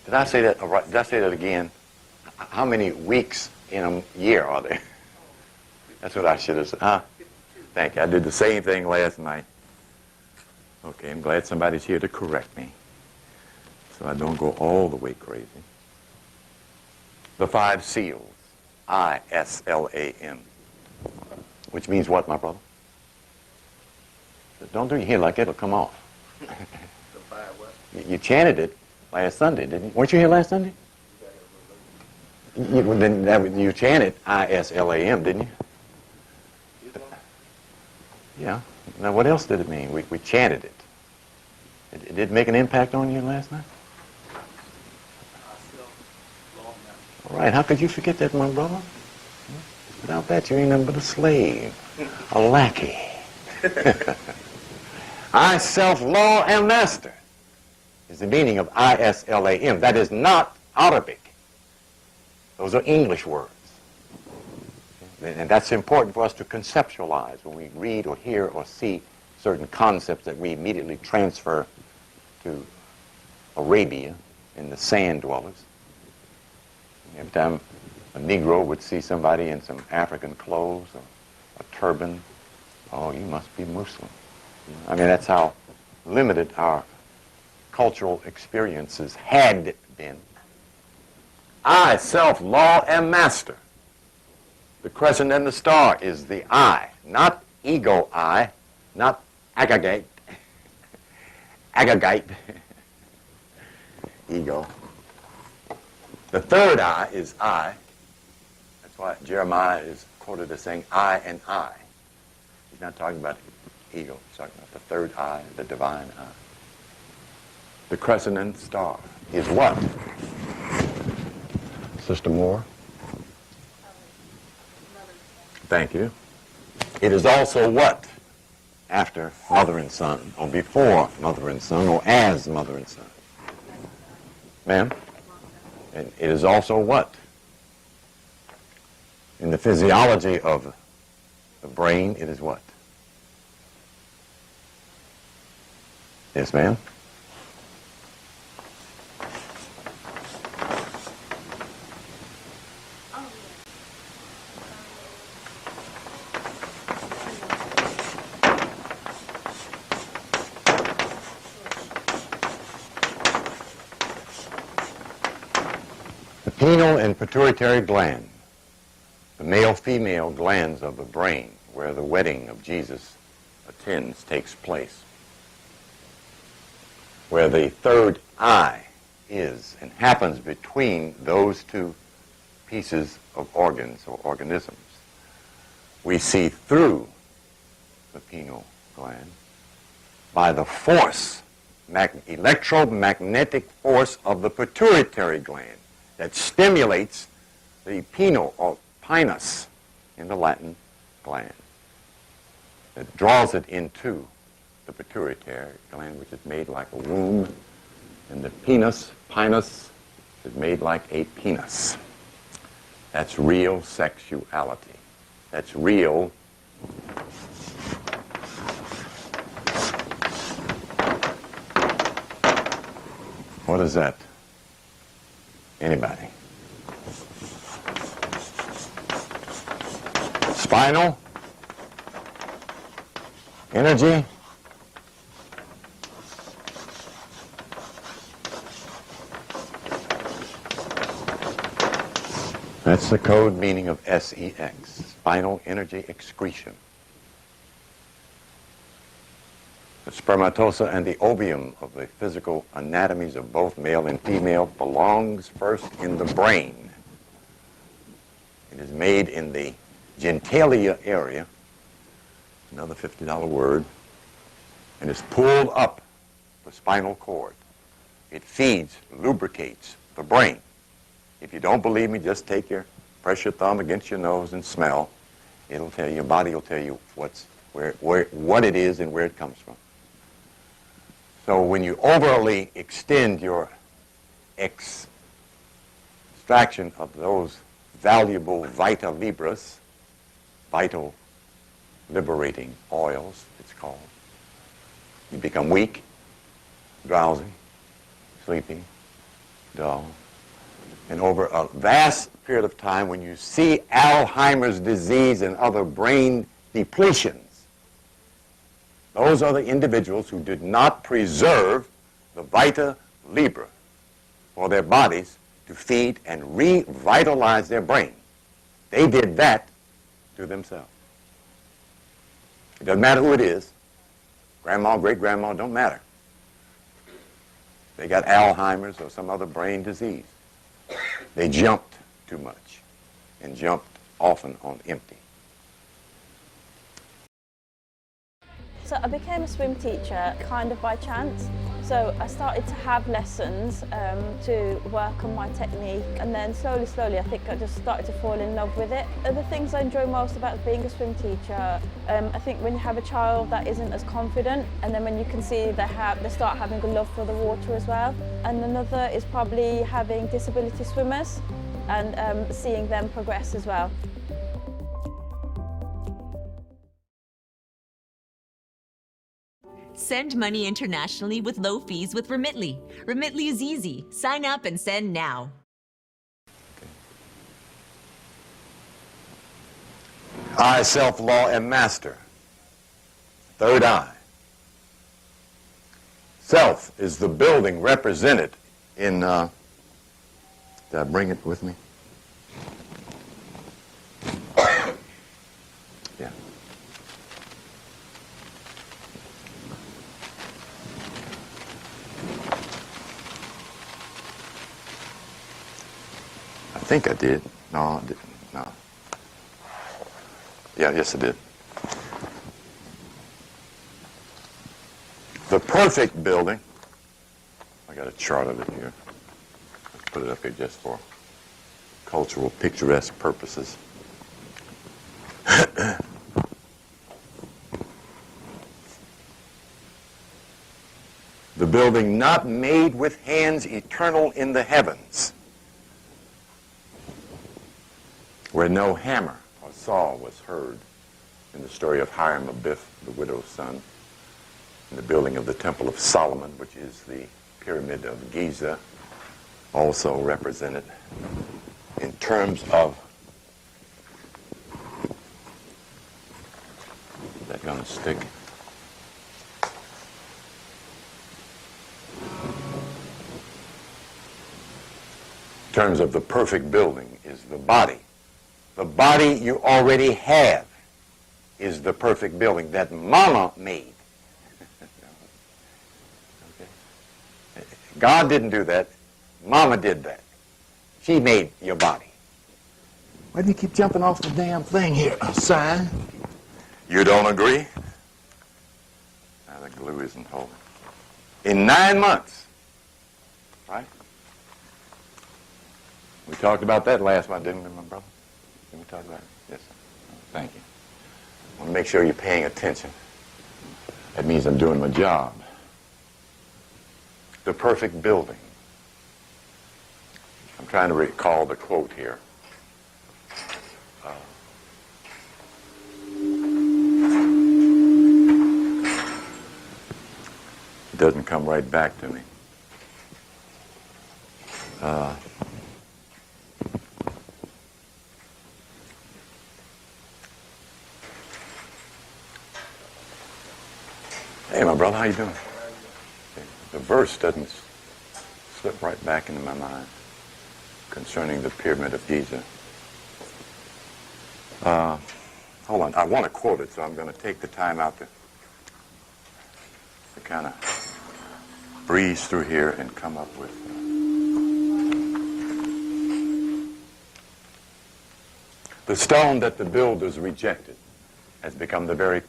Did I say that? Did I say that again? How many weeks in a year are there? That's what I should have said. Huh? Thank you. I did the same thing last night. Okay, I'm glad somebody's here to correct me, so I don't go all the way crazy. The 5 seals, I-S-L-A-M, which means what, my brother? Don't do your hair like that, it'll come off. The 5 what? You chanted it last Sunday, didn't you? Weren't you here last Sunday? You chanted I-S-L-A-M, didn't you? Yeah. Now, what else did it mean? We chanted it. It did make an impact on you last night? All right. How could you forget that, my brother? Without that, you ain't nothing but a slave, a lackey. I, self-law, am master, is the meaning of I-S-L-A-M. That is not Arabic. Those are English words. And that's important for us to conceptualize when we read or hear or see certain concepts that we immediately transfer to Arabia and the sand dwellers. Every time a Negro would see somebody in some African clothes or a turban, oh, you must be Muslim. I mean, that's how limited our cultural experiences had been. I, self-law, am master. The crescent and the star is the I, not ego I, not agagite. Agagite. Ego. The third I is I. That's why Jeremiah is quoted as saying I and I. He's not talking about ego. He's talking about the third I, the divine I. The crescent and star is what? Sister Moore? Thank you. It is also what? After mother and son, or before mother and son, or as mother and son. Ma'am? And it is also what? In the physiology of the brain, it is what? Yes, ma'am? Pineal and pituitary gland, the male-female glands of the brain where the wedding of Jesus attends takes place, where the third eye is and happens between those two pieces of organs or organisms. We see through the pineal gland by the force, electromagnetic force of the pituitary gland that stimulates the pineal or pinus in the Latin gland. It draws it into the pituitary gland, which is made like a womb, and the pinus is made like a penis. That's real sexuality. That's real what is that? Anybody? Spinal? Energy? That's the code meaning of SEX, spinal energy excretion. The spermatosa and the ovum of the physical anatomies of both male and female belongs first in the brain. It is made in the genitalia area, another $50 word, and is pulled up the spinal cord. It feeds, lubricates the brain. If you don't believe me, just press your thumb against your nose and smell. It'll tell you, your body will tell you what it is and where it comes from. So when you overly extend your extraction of those valuable vita libras, vital liberating oils, it's called, you become weak, drowsy, sleepy, dull. And over a vast period of time, when you see Alzheimer's disease and other brain depletions, those are the individuals who did not preserve the vita libra for their bodies to feed and revitalize their brain. They did that to themselves. It doesn't matter who it is. Grandma, great-grandma, don't matter. They got Alzheimer's or some other brain disease. They jumped too much and jumped often on empty. So I became a swim teacher kind of by chance. So I started to have lessons to work on my technique, and then slowly I think I just started to fall in love with it. The things I enjoy most about being a swim teacher, I think when you have a child that isn't as confident, and then when you can see they start having a love for the water as well. And another is probably having disability swimmers and seeing them progress as well. Send money internationally with low fees with Remitly. Remitly is easy. Sign up and send now. I, self, law, and master. Third eye. Self is the building represented in, did I bring it with me? Yeah. I think I did. No, I didn't. No. Yeah, yes, I did. The perfect building. I got a chart of it here. Let's put it up here just for cultural, picturesque purposes. The building not made with hands, eternal in the heavens, where no hammer or saw was heard in the story of Hiram Abiff, the widow's son, in the building of the Temple of Solomon, which is the Pyramid of Giza, also represented in terms of, is that going to stick? In terms of the perfect building is the body. The body you already have is the perfect building that Mama made. Okay. God didn't do that. Mama did that. She made your body. Why do you keep jumping off the damn thing here, son? You don't agree? Now the glue isn't holding. In 9 months, right? We talked about that last month, didn't we, my brother? Did we talk about it? Yes, sir. Thank you. I want to make sure you're paying attention. That means I'm doing my job. The perfect building. I'm trying to recall the quote here. It doesn't come right back to me. Hey, my brother, how you doing? Okay. The verse doesn't slip right back into my mind concerning the Pyramid of Giza. Hold on, I want to quote it, so I'm going to take the time out to kind of breeze through here and come up with. The stone that the builders rejected has become the very